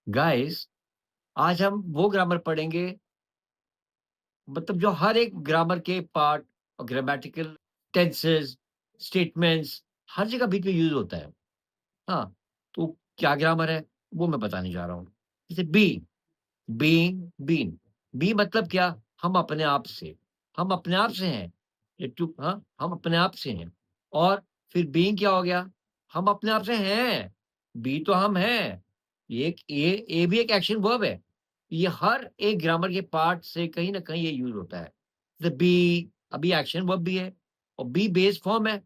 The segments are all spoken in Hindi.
गाइस, आज हम वो ग्रामर पढ़ेंगे मतलब जो हर एक ग्रामर के पार्ट और ग्रामेटिकल टेंसेस, स्टेटमेंट्स हर जगह बीच में यूज़ होता है। हाँ, तो क्या ग्रामर है वो मैं बताने जा रहा हूँ। जैसे बीइंग, बीन। बी मतलब क्या? हम अपने आप से। हम अपने आप से हैं। ये टू हाँ, हम अपने आप से हैं। और फिर बीइंग क्या हो गया? हम अपने आप से हैं। बी तो हम हैं। ये भी एक एक्शन वर्ब है। ये हर एक ग्रामर के पार्ट से कहीं न कहीं ये यूज़ होता है। जैसे बी अभी एक्शन वर्ब भी है और बी बेस फॉर्म है।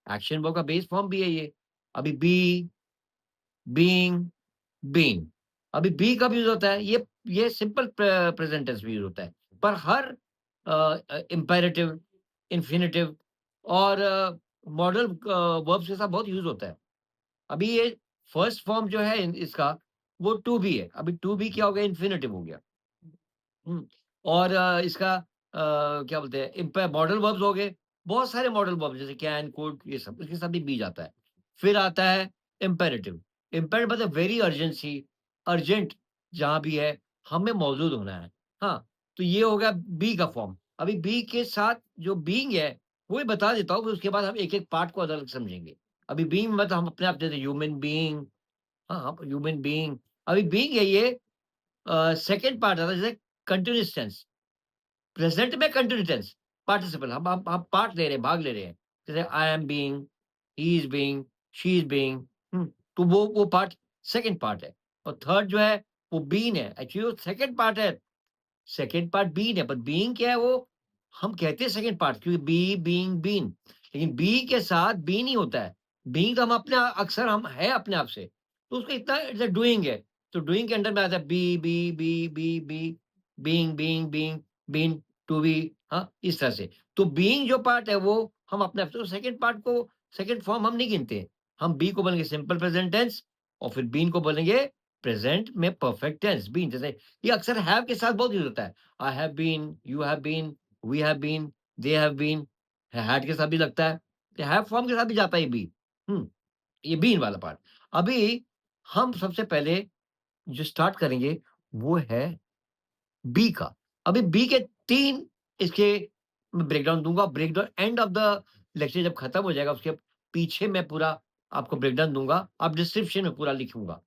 एक्शन वर्ब का बेस फॉर्म भी है ये। अभी बी, बीइंग, बीइंग। अभी बी कब यूज़ होता है? ये सिंपल प्रेज़ेंट टेंस में यूज़ होता है। पर हर इम्पेरेटिव, इन्फिनिटिव और मॉडल वर्ब्स के साथ बहुत यूज़ होता है। अभी ये फर्स्ट फॉर्म जो है इसका वो टू बी है। अभी टू बी क्या हो गया? इन्फिनिटिव हो गया। हुँ। और इसका क्या बोलते हैं मॉडल वर्ब्स हो गए। बहुत सारे मॉडल वर्ब्स जैसे कैन, कुड ये सब इसके साथ भी बी जाता है। फिर आता है इम्पेरेटिव। इम्पेरेटिव मतलब वेरी अर्जेंसी, अर्जेंट जहाँ भी है, हमें मौजूद होना है। हाँ, तो ये हो गया बी का फॉर्म। अभी बी के साथ जो बीइंग है, वो ही बता देता हूँ, फिर उसके बाद हम एक-एक पार्ट को अलग-अलग समझेंगे। अभी बीइंग मतलब हम अपने आप जैसे ह्यूमन बीइंग हाँ, हाँ, ह्यूमन बीइंग। अभी बीइंग है ये सेकंड पार्ट आता है जैसे कंटीन्यूअस टेंस। प्रेजेंट में कंटीन्यू टेंस, पार्टिसिपल हम पार्ट ले रहे हैं, भाग ले रहे हैं। जैसे I am being, he is being, she is being तो वो पार्ट सेकंड पार्ट है। और थर्ड जो है वो बीन है। एक्चुअली वो सेकंड पार्ट है। सेकंड पार्ट बीन है, पर बीइंग क्या है वो हम कहते हैं सेकंड पार्ट क्योंकि बीइंग, बीन। लेकिन बी के साथ बीन ही होता है। बीइंग तो हम अपने अक्सर हम है अपने आप से। तो उसको इतना इट्स अ डूइंग है। तो डूइंग के अंडर में आता है be, being, been, to be हाँ, इस तरह से। तो बीइंग जो पार्ट है वो हम अपने आप से तो सेकंड पार्ट को सेकंड फॉर्म हम नहीं गिनते। हम बी को बोलेंगे सिंपल प्रेजेंट टेंस और फिर बीन को बोलेंगे प्रेजेंट में परफेक्ट टेंस बीन जैसे ये अक्सर हैव के साथ बहुत यूज़ होता है। I have been, you have been, we have been, they have been, had के साथ भी लगता है। तो हैव फॉर्म के साथ भी जाता है ये बी। हुँ, ये बीन वाला पार्ट। अभी हम सबसे पहले जो स्टार्ट करेंगे वो है बी का। अभी बी के 3 इसके मैं ब्रेकडाउन दूँगा। Breakdown end of the lecture जब खत्म हो जाएगा उसके पीछे मैं पूरा आपको ब्रेकडाउन दूँगा। आप डिस्क्रिप्शन में पूरा लिखूँगा।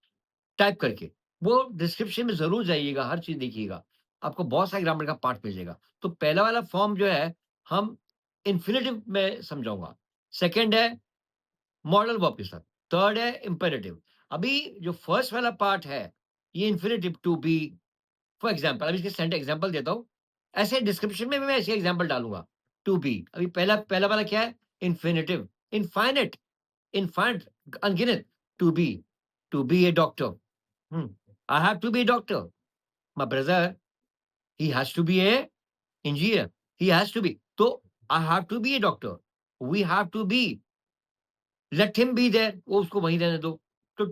टाइप करके। वो डिस्क्रिप्शन में ज़रूर जाइएगा, हर चीज़ देखिएगा। आपको बहुत सारे ग्रामर का पार्ट मिल जाएगा। तो पहला वाला फॉर्म जो है, हम इन्फिनिटिव में समझाऊँगा। सेकंड है मॉडल वर्ब के साथ। थर्ड है इम्पेरेटिव। अभी जो फर्स्ट वाला पार्ट है, ये infinitive to be for example अभी इसके सेंट एग्ज़ाम्पल देता हूँ। ऐसे डिस्क्रिप्शन में भी मैं ऐसे एग्ज़ाम्पल डालूँगा। टू बी अभी पहला पहला वाला क्या है? इन्फिनिटिव, इनफाइनाइट, इनफाइनाइट अनगिनत to be a doctor. Hmm. I have to be a doctor. My brother, he has to be a engineer. He has to be. So I have to be a doctor. We have to be. Let him be there. वो उसको वहीं रहने दो। तो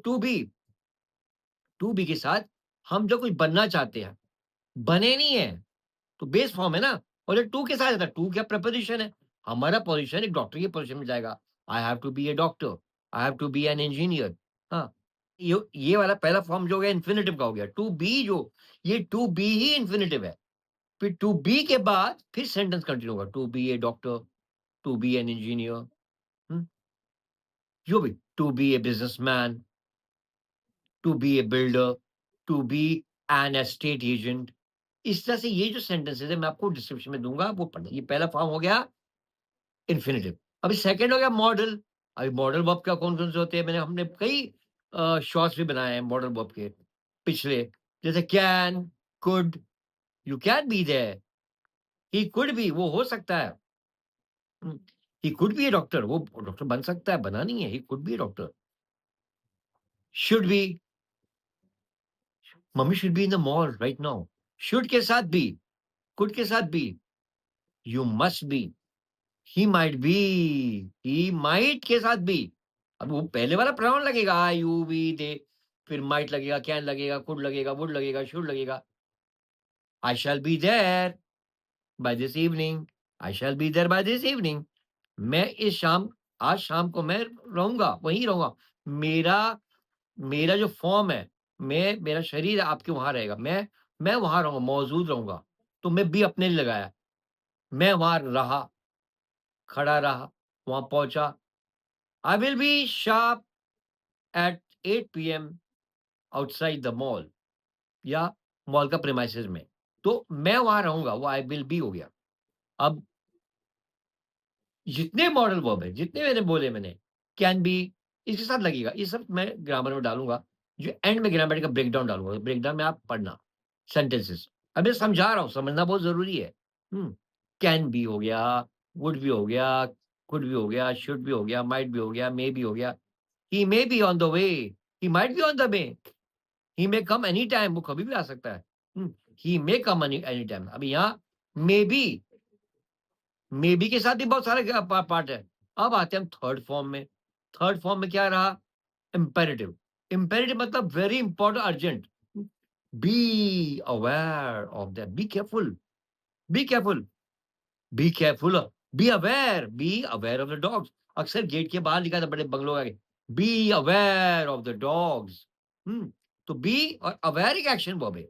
टू बी के साथ हम जो कुछ बनना चाहते हैं, बने नहीं है, तो बेस फॉर्म है ना। और ये टू के साथ आता है, टू क्या प्रीपोज़िशन है। हमारा पोज़ीशन एक डॉक्टर की पोज़ीशन में जाएगा। I have to be a doctor, I have to be an engineer. हाँ, ये वाला पहला फॉर्म जो हो गया इन्फिनिटिव का हो गया। टू बी जो ये टू बी ही इन्फिनिटिव है। फिर टू बी के बाद फिर सेंटेंस कंटिन्यू होगा। To be a doctor, to be an engineer जो भी to be a businessman, to be a builder, to be an estate agent. इस तरह से ये जो सेंटेंसेस है मैं आपको डिस्क्रिप्शन में दूँगा, वो पढ़ना। ये पहला फॉर्म हो गया इन्फिनिटिव। अभी सेकंड हो गया मॉडल। अभी मॉडल वर्ब क्या कौन-कौन से होते हैं? हमने कई शॉर्ट्स भी बनाए हैं मॉडल वर्ब के पिछले, जैसे can, could, you can be there, he could be वो हो सकता है। हुँ, he could be a doctor वो डॉक्टर बन सकता है, बना नहीं है, he could be a doctor. Should be mummy should be in the mall right now. Should के साथ बी, कुड के साथ be, you must be, he might be, he might के साथ बी। अब वो पहले वाला प्रोनाउन लगेगा आई, यू, वी, दे, फिर माइट लगेगा, कैन लगेगा, कुड लगेगा, वुड लगेगा, शुड लगेगा। I shall be there by this evening, I shall be there by this evening. मैं इस शाम आज शाम को मैं रहूँगा, वहीं रहूँगा। मेरा मेरा जो फ़ॉर्म है मेरा शरीर आपके वहाँ रहेगा, मैं वहाँ रहूँगा, मौजूद रहूँगा। तो मैं बी अपने लिए लगाया, मैं वहाँ रहा, खड़ा रहा, वहाँ पहुँचा। I will be sharp eight 8 PM outside the mall या मॉल का प्रीमाइसेस में। तो मैं वहाँ रहूँगा, वो आई विल बी हो गया। अब जितने मॉडल वर्ब हैं, जितने मैंने, कैन बी इसके साथ लगेगा। ये सब मैं ग्रामर में डालूँगा। जो एंड में ग्रामर का ब्रेकडाउन डालूँगा। ब्रेकडाउन में आप पढ़ना सेंटेंसेस। अब मैं समझा रहा हूँ, समझना बहुत ज़रूरी है। हुँ, कैन बी हो गया, वुड बी हो गया, कुड बी हो गया, शुड बी हो गया, माइट बी हो गया, मे बी हो गया। He may be on the way, he might be on the way, he may come any time, वो कभी भी आ सकता है। हुँ, he may come any time. अब यहाँ मे बी मेबी के साथ भी बहुत सारे पार्ट है। अब आते हैं हम थर्ड फॉर्म में। थर्ड फॉर्म में क्या रहा? इम्पेरेटिव। इम्पेरेटिव मतलब very important, urgent. Be aware of that, be careful, be careful, be careful, be aware of the dogs. अक्सर गेट के बाहर लिखा था बड़े बंगलों के आगे, be aware of the dogs. तो बी और अवेयर एक एक्शन वर्ब है।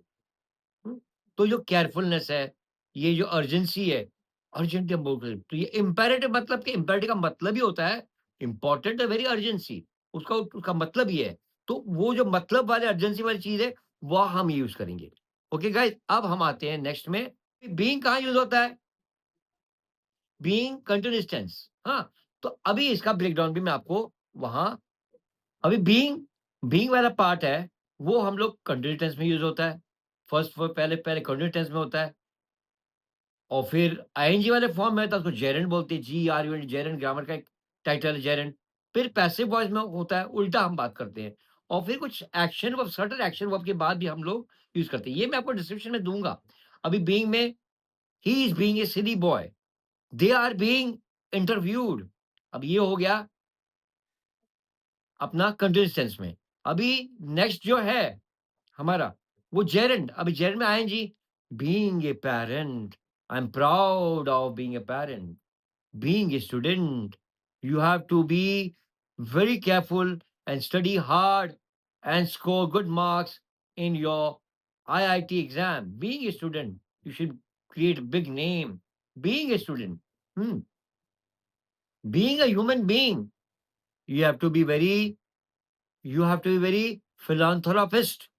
हुँ, तो जो केयरफुलनेस है, ये जो अर्जेंसी है, अर्जेंट हम बोल रहे हैं, तो ये इम्पेरेटिव मतलब कि इम्पेरेटिव का मतलब ही होता है इम्पोर्टेंट है, वेरी अर्जेंसी, उसका मतलब ये है। तो वो जो मतलब वाले अर्जेंसी वाली चीज़ है, वो हम यूज़ करेंगे। ओके गाइज़, अब हम आते हैं नेक्स्ट में, बीइंग कहाँ यूज़ होता है? बीइंग कंटीन्यूअस टेंस, हाँ, तो अभी इसका ब्रेकडाउन भी मैं आपको वहाँ अभी बीइंग बीइंग वाला पार्ट है, वो हम लोग कंटीन्यूअस टेंस में यूज़ होता है। फर्स्ट वो पहले पहले कंटीन्यूअस टेंस में होता है। और फिर आईएनजी वाले फॉर्म में तो उसको जेरेंड बोलते हैं, जीआरयूएन, जेरेंड ग्रामर का एक टाइटल है जेरेंड। फिर पैसिव वॉइस में होता है, उल्टा हम बात करते हैं। और फिर कुछ action verb, certain action verb के बाद भी हम लोग यूज़ करते हैं। ये मैं आपको डिस्क्रिप्शन में दूँगा। अभी बीइंग में ही is being a silly boy, they are being interviewed. अब ये हो गया अपना कंटीन्यूअस टेंस में। अभी नेक्स्ट जो है हमारा, वो जेरेंड। अभी जेरेंड में I N G, being a parent, I am proud of being a parent. Being a student, you have to be very careful and study hard and score good marks in your IIT exam. Being a student, you should create a big name. Being a student, hmm. Being a human being, you have to be very, you have to be very philanthropist.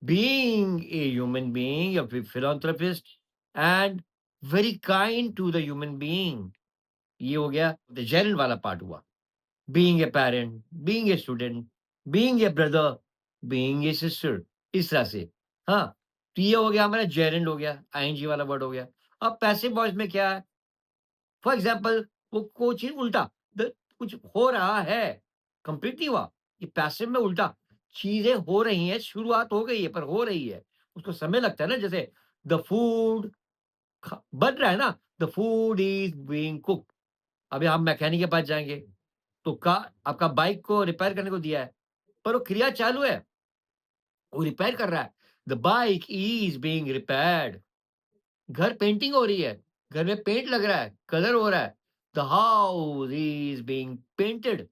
Being a human being, you have to be philanthropist and very kind to the human being. ये हो गया द जेरन वाला पार्ट हुआ। Being a parent, being a student, being a brother, being a sister, इस तरह से। हाँ, तो ये हो गया हमारा जेरेंड हो गया, आईएनजी वाला वर्ड हो गया। अब पैसिव वॉइस में क्या है? फॉर एग्ज़ाम्पल वो कोचिंग उल्टा द कुछ हो रहा है, कंप्लीट नहीं हुआ। ये पैसिव में उल्टा चीज़ें हो रही हैं, शुरुआत हो गई है पर हो रही है। उसको समय लगता है ना, जैसे द फूड बन रहा है ना, the food is being cooked. अभी हम मैकेनिक के पास जाएँगे, तो का आपका बाइक को रिपेयर करने को दिया है, पर वो क्रिया चालू है, वो रिपेयर कर रहा है। The bike is being repaired. घर पेंटिंग हो रही है, घर में पेंट लग रहा है, कलर हो रहा है। The house is being painted,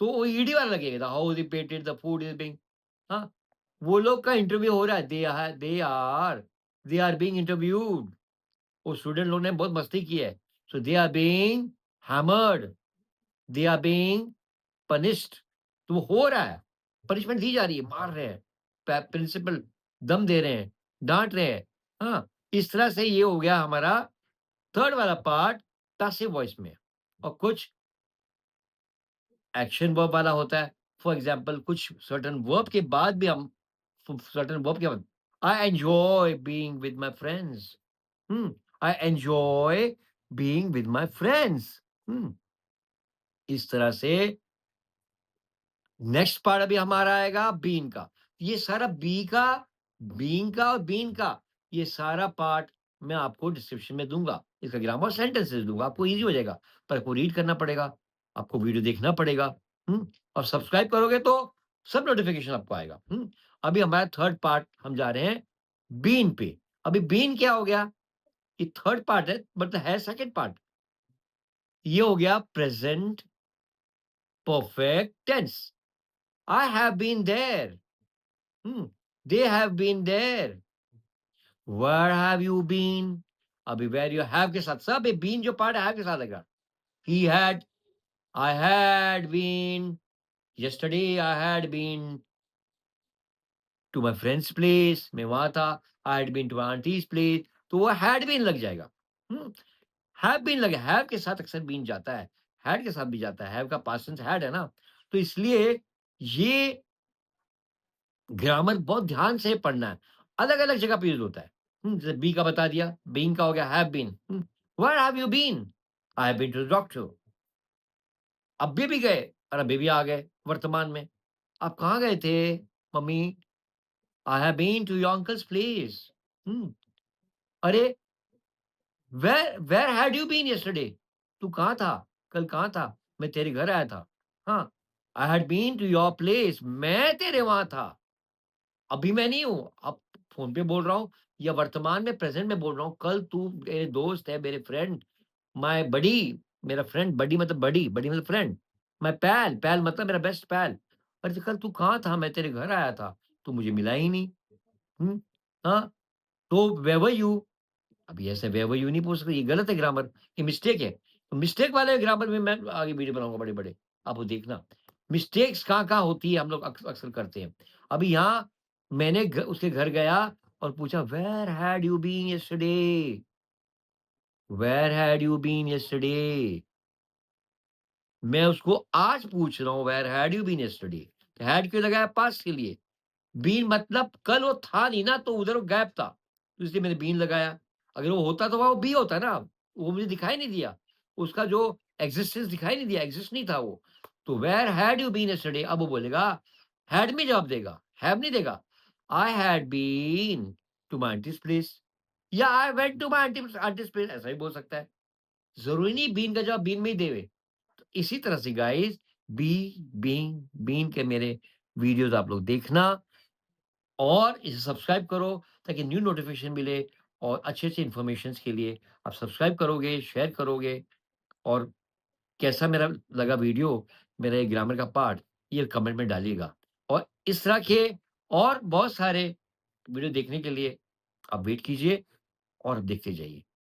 तो वो ईडी वाला लगेगा। The house is painted, the food is being, हाँ, वो लोग का इंटरव्यू हो रहा है। They are being interviewed. वो स्टूडेंट लोग ने बहुत मस्ती की है। So they are being hammered, they are being punished. तो वो हो रहा है, पनिशमेंट दी जा रही है, मार रहे हैं, प्रिंसिपल दम दे रहे हैं, डांट रहे हैं। हाँ, इस तरह से ये हो गया हमारा थर्ड वाला पार्ट पैसिव वॉइस में। और कुछ एक्शन वर्ब वाला होता है। फॉर एग्जाम्पल कुछ सर्टेन वर्ब के बाद भी हम सर्टेन वर्ब के बाद, I enjoy being with my friends. I enjoy being with my friends. इस तरह से नेक्स्ट पार्ट अभी हमारा आएगा बीन का। ये सारा बीइंग का और बीन का, ये सारा पार्ट मैं आपको डिस्क्रिप्शन में दूँगा। इसका ग्रामर सेंटेंसेस दूँगा, आपको ईज़ी हो जाएगा। पर आपको रीड करना पड़ेगा, आपको वीडियो देखना पड़ेगा, और सब्सक्राइब करोगे तो सब नोटिफ़िकेशन आपको आएगा, अभी हमारा थर्ड पार्ट हम जा रहे हैं बीन पे। अभी बीन क्या हो गया? ये थर्ड पार्ट है बट है सेकंड पार्ट। ये हो गया present perfect tense. I have been there. Hmm, they have been there, where have you been? अभी वेयर यू हैव के साथ सब ये बीन जो पार्ट है हैव के साथ आएगा। He had, I had been, yesterday I had been to my friend's place, मैं वहाँ था, I had been to my aunties place, तो वो हैड बीन लग जाएगा। हुँ, हैव बीन लगे हैव के साथ अक्सर बीन जाता है, हैड के साथ भी जाता है, हैव का पास्ट टेंस हैड है ना, तो इसलिए ये ग्रामर बहुत ध्यान से पढ़ना है, अलग-अलग जगह पे यूज़ होता है। जैसे बी का बता दिया, बीइंग का हो गया have been, where have you been? I have been to the doctor. अभी भी गए और अभी भी आ गए वर्तमान में। आप कहाँ गए थे mummy? I have been to your uncle's place. हुँ, अरे where had you been yesterday? तू कहाँ था? कल कहाँ था? मैं तेरे घर आया था। हाँ, I had been to your place, मैं तेरे वहाँ था। अभी मैं नहीं हूँ, अब फ़ोन पे बोल रहा हूँ या वर्तमान में प्रेज़ेंट में बोल रहा हूँ। कल तू मेरे दोस्त है, मेरे फ्रेंड, माय बडी, मेरा फ्रेंड, बडी मतलब फ्रेंड, माय पैल, पैल मतलब मेरा बेस्ट पैल। अरे! तो कल तू कहाँ था? मैं तेरे घर आया था, तू मुझे मिला ही नहीं। हुँ, हाँ, तो वेयर वर यू? अभी ऐसे वेयर वर यू नहीं पूछ सकते, ये गलत है ग्रामर, ये मिस्टेक है। तो मिस्टेक वाले ग्रामर में मैं आगे वीडियो बनाऊँगा बड़े-बड़े, आप वो देखना। मिस्टेक्स कहाँ-कहाँ होती है हम लोग अक्सर करते हैं। अभी यहाँ मैंने उसके घर गया और पूछा where had you been yesterday? Where had you been yesterday? मैं उसको आज पूछ रहा हूँ where had you been yesterday? Had क्यों लगाया पास्ट के लिए? बीन मतलब कल वो था नहीं ना, तो उधर वो गायब था, तो इसलिए मैंने बीन लगाया। अगर वो होता तो वहाँ वो बी होता ना, वो मुझे दिखाई नहीं दिया। उसका जो एक्जिस्टेंस दिखाई नहीं दिया, एक्जिस्ट नहीं था वो। तो where had you been yesterday? अब वो बोलेगा, हैड में जवाब देगा, हैव नहीं देगा। I had been to my aunties place या I went to my aunties place, ऐसा भी बोल सकता है। ज़रूरी नहीं बीन का जवाब बीन में ही देवे। तो इसी तरह से गाइस बी, बीइंग, बीन के मेरे वीडियोज़ आप लोग देखना और इसे सब्सक्राइब करो ताकि न्यू नोटिफ़िकेशन मिले और अच्छे-अच्छे इन्फॉर्मेशंस के लिए आप सब्सक्राइब करोगे, शेयर करोगे और कैसा मेरा लगा वीडियो, मेरा ये ग्रामर का पार्ट, ये कमेंट में डालिएगा। और इस तरह के और बहुत सारे वीडियो देखने के लिए आप वेट कीजिए और देखते जाइए।